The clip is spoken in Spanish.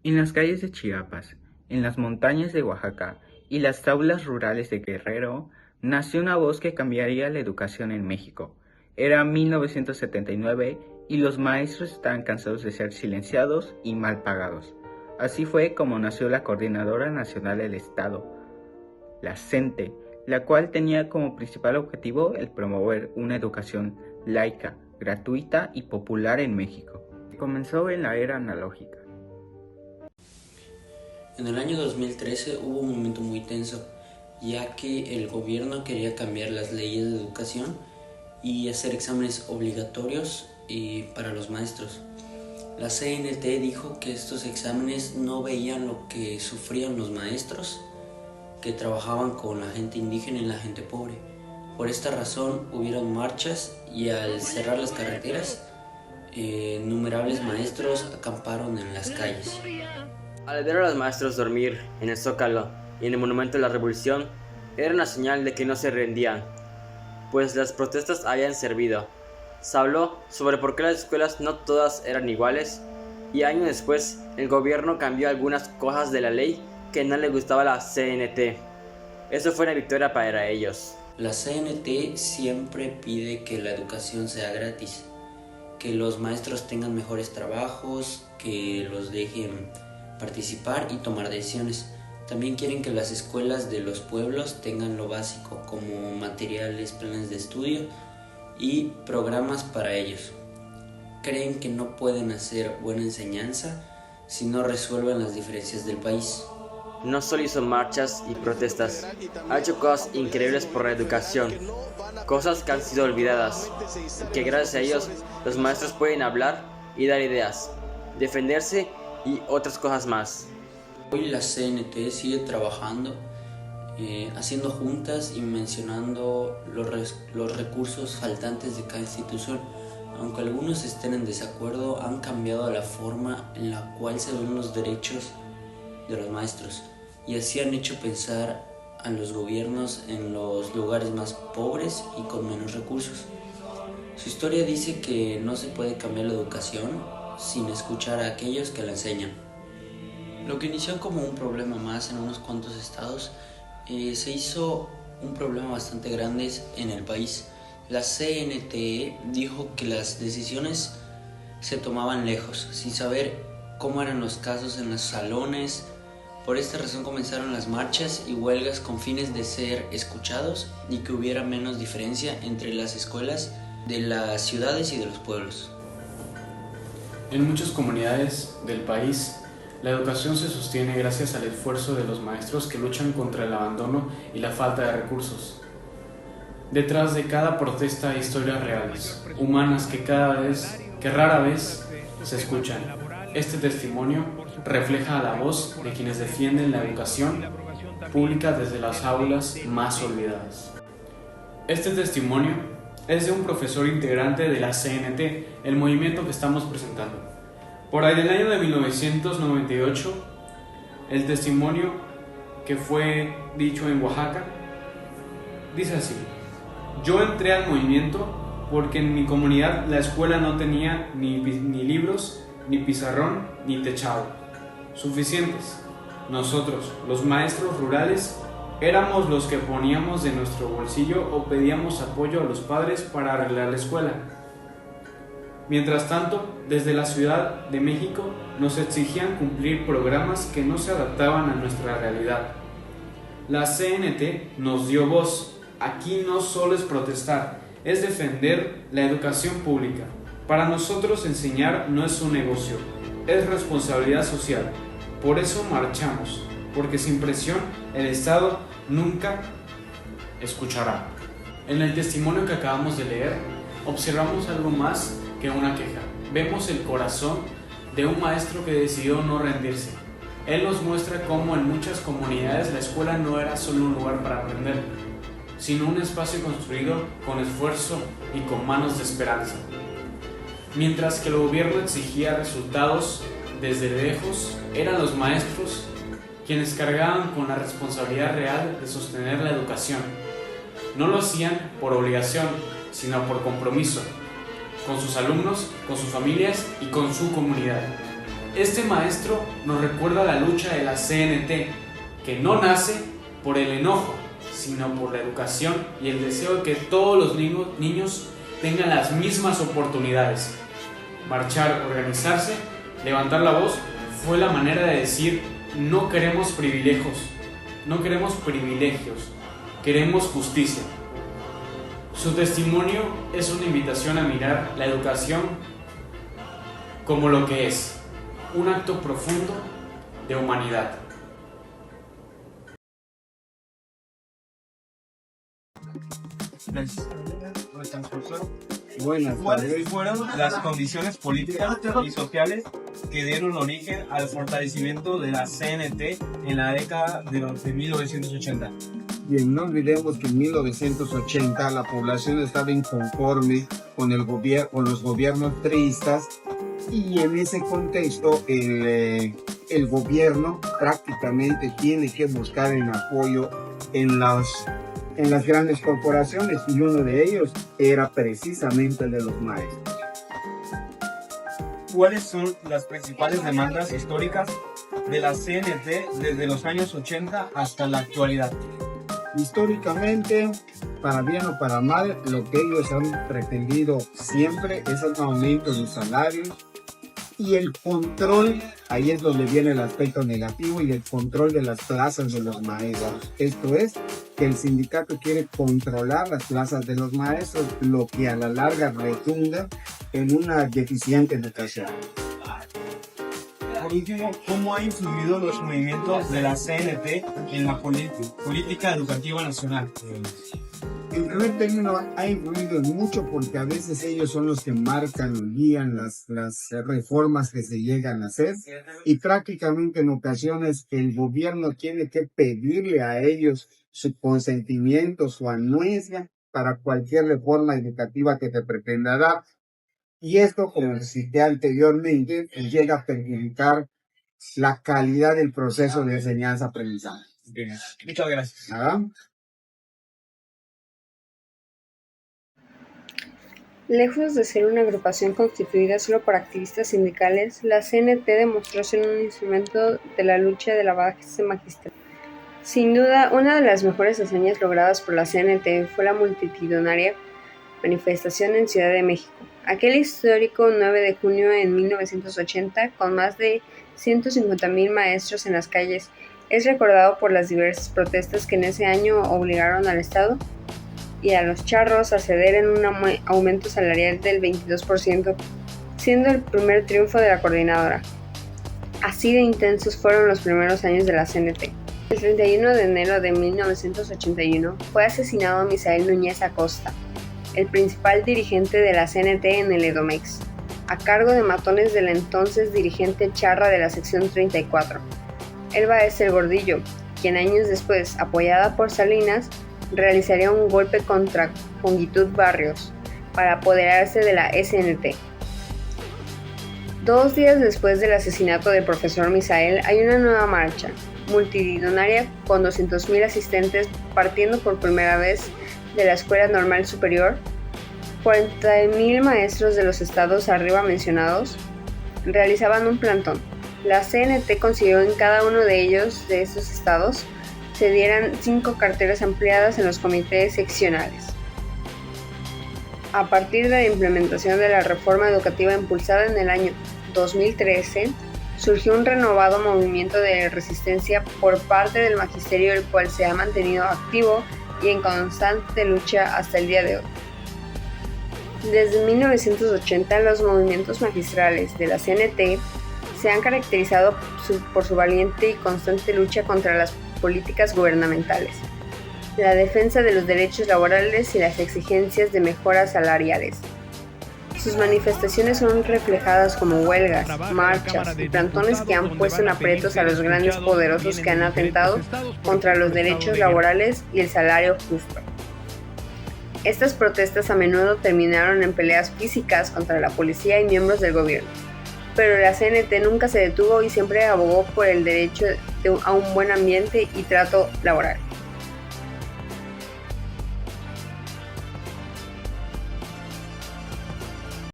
En las calles de Chiapas, en las montañas de Oaxaca y las aulas rurales de Guerrero, nació una voz que cambiaría la educación en México. Era 1979 y los maestros estaban cansados de ser silenciados y mal pagados. Así fue como nació la Coordinadora Nacional del Estado, la CENTE, la cual tenía como principal objetivo el promover una educación laica, gratuita y popular en México. Comenzó en la era analógica. En el año 2013 hubo un momento muy tenso, ya que el gobierno quería cambiar las leyes de educación y hacer exámenes obligatorios para los maestros. La CNT dijo que estos exámenes no veían lo que sufrían los maestros que trabajaban con la gente indígena y la gente pobre. Por esta razón hubieron marchas y al cerrar las carreteras, innumerables maestros acamparon en las calles. Al ver a los maestros dormir en el Zócalo y en el Monumento de la Revolución, era una señal de que no se rendían, pues las protestas habían servido. Se habló sobre por qué las escuelas no todas eran iguales, y años después el gobierno cambió algunas cosas de la ley que no le gustaba a la CNT. Eso fue una victoria para ellos. La CNT siempre pide que la educación sea gratis, que los maestros tengan mejores trabajos, que los dejen participar y tomar decisiones. También quieren que las escuelas de los pueblos tengan lo básico, como materiales, planes de estudio y programas para ellos. Creen que no pueden hacer buena enseñanza si no resuelven las diferencias del país. No solo hizo marchas y protestas, ha hecho cosas increíbles por la educación, cosas que han sido olvidadas, y que gracias a ellos los maestros pueden hablar y dar ideas, defenderse y otras cosas más. Hoy la CNT sigue trabajando, haciendo juntas y mencionando los recursos faltantes de cada institución. Aunque algunos estén en desacuerdo, han cambiado la forma en la cual se ven los derechos de los maestros, y así han hecho pensar a los gobiernos en los lugares más pobres y con menos recursos. Su historia dice que no se puede cambiar la educación sin escuchar a aquellos que la enseñan. Lo que inició como un problema más en unos cuantos estados, se hizo un problema bastante grande en el país. La CNTE dijo que las decisiones se tomaban lejos, sin saber cómo eran los casos en los salones. Por esta razón comenzaron las marchas y huelgas con fines de ser escuchados y que hubiera menos diferencia entre las escuelas de las ciudades y de los pueblos. En muchas comunidades del país, la educación se sostiene gracias al esfuerzo de los maestros que luchan contra el abandono y la falta de recursos. Detrás de cada protesta hay historias reales, humanas que rara vez se escuchan. Este testimonio refleja la voz de quienes defienden la educación pública desde las aulas más olvidadas. Este testimonio es de un profesor integrante de la CNT, el movimiento que estamos presentando. Por ahí del año de 1998, el testimonio que fue dicho en Oaxaca dice así: yo entré al movimiento porque en mi comunidad la escuela no tenía ni libros, ni pizarrón, ni techado suficientes. Nosotros, los maestros rurales, éramos los que poníamos de nuestro bolsillo o pedíamos apoyo a los padres para arreglar la escuela. Mientras tanto, desde la Ciudad de México nos exigían cumplir programas que no se adaptaban a nuestra realidad. La CNT nos dio voz. Aquí no solo es protestar, es defender la educación pública. Para nosotros enseñar no es un negocio, es responsabilidad social. Por eso marchamos, porque sin presión el Estado nunca escuchará. En el testimonio que acabamos de leer, observamos algo más que una queja. Vemos el corazón de un maestro que decidió no rendirse. Él nos muestra cómo en muchas comunidades la escuela no era solo un lugar para aprender, sino un espacio construido con esfuerzo y con manos de esperanza. Mientras que el gobierno exigía resultados desde lejos, eran los maestros quienes cargaban con la responsabilidad real de sostener la educación. No lo hacían por obligación, sino por compromiso, con sus alumnos, con sus familias y con su comunidad. Este maestro nos recuerda la lucha de la CNT, que no nace por el enojo, sino por la educación y el deseo de que todos los niños tengan las mismas oportunidades. Marchar, organizarse, levantar la voz fue la manera de decir: no queremos privilegios, queremos justicia. Su testimonio es una invitación a mirar la educación como lo que es, un acto profundo de humanidad. ¿Cuáles fueron las condiciones políticas y sociales que dieron origen al fortalecimiento de la CNT en la década de 1980? Bien, no olvidemos que en 1980 la población estaba inconforme con los gobiernos priistas, y en ese contexto el gobierno prácticamente tiene que buscar el apoyo en las grandes corporaciones, y uno de ellos era precisamente el de los maestros. ¿Cuáles son las principales demandas históricas de la CNT desde los años 80 hasta la actualidad? Históricamente, para bien o para mal, lo que ellos han pretendido siempre es el aumento de salarios y el control. Ahí es donde viene el aspecto negativo, y el control de las plazas de los maestros. Esto es, que el sindicato quiere controlar las plazas de los maestros, lo que a la larga redunda en una deficiente educación. Por último, ¿cómo ha influido los movimientos de la CNT en la política educativa nacional? En primer término, ha influido mucho, porque a veces ellos son los que marcan o guían las reformas que se llegan a hacer, y prácticamente en ocasiones el gobierno tiene que pedirle a ellos su consentimiento, su anuencia para cualquier reforma educativa que se pretenda dar. Y esto, como cité anteriormente, llega a perjudicar la calidad del proceso de enseñanza-aprendizaje. Bien, muchas gracias. ¿Nada? Lejos de ser una agrupación constituida solo por activistas sindicales, la CNT demostró ser un instrumento de la lucha de la base magistral. Sin duda, una de las mejores hazañas logradas por la CNT fue la multitudinaria manifestación en Ciudad de México, aquel histórico 9 de junio de 1980, con más de 150,000 maestros en las calles. Es recordado por las diversas protestas que en ese año obligaron al Estado y a los charros a ceder en un aumento salarial del 22%, siendo el primer triunfo de la coordinadora. Así de intensos fueron los primeros años de la CNT. El 31 de enero de 1981 fue asesinado Misael Núñez Acosta, el principal dirigente de la CNT en el Edomex, a cargo de matones del entonces dirigente charra de la sección 34, Elba el Gordillo, quien años después, apoyada por Salinas, realizaría un golpe contra Conguitud Barrios para apoderarse de la SNT. 2 días después del asesinato del profesor Misael, hay una nueva marcha multitudinaria con 200,000 asistentes partiendo por primera vez de la Escuela Normal Superior. 40,000 maestros de los estados arriba mencionados realizaban un plantón. La CNT consiguió en cada uno de ellos, de estos estados, se dieran 5 carteras ampliadas en los comités seccionales. A partir de la implementación de la reforma educativa impulsada en el año 2013, surgió un renovado movimiento de resistencia por parte del magisterio, el cual se ha mantenido activo y en constante lucha hasta el día de hoy. Desde 1980, los movimientos magistrales de la CNT se han caracterizado por su valiente y constante lucha contra las políticas gubernamentales, la defensa de los derechos laborales y las exigencias de mejoras salariales. Sus manifestaciones son reflejadas como huelgas, marchas y plantones que han puesto en aprietos a los grandes poderosos que han atentado contra los derechos laborales y el salario justo. Estas protestas a menudo terminaron en peleas físicas contra la policía y miembros del gobierno, pero la CNT nunca se detuvo y siempre abogó por el derecho a un buen ambiente y trato laboral.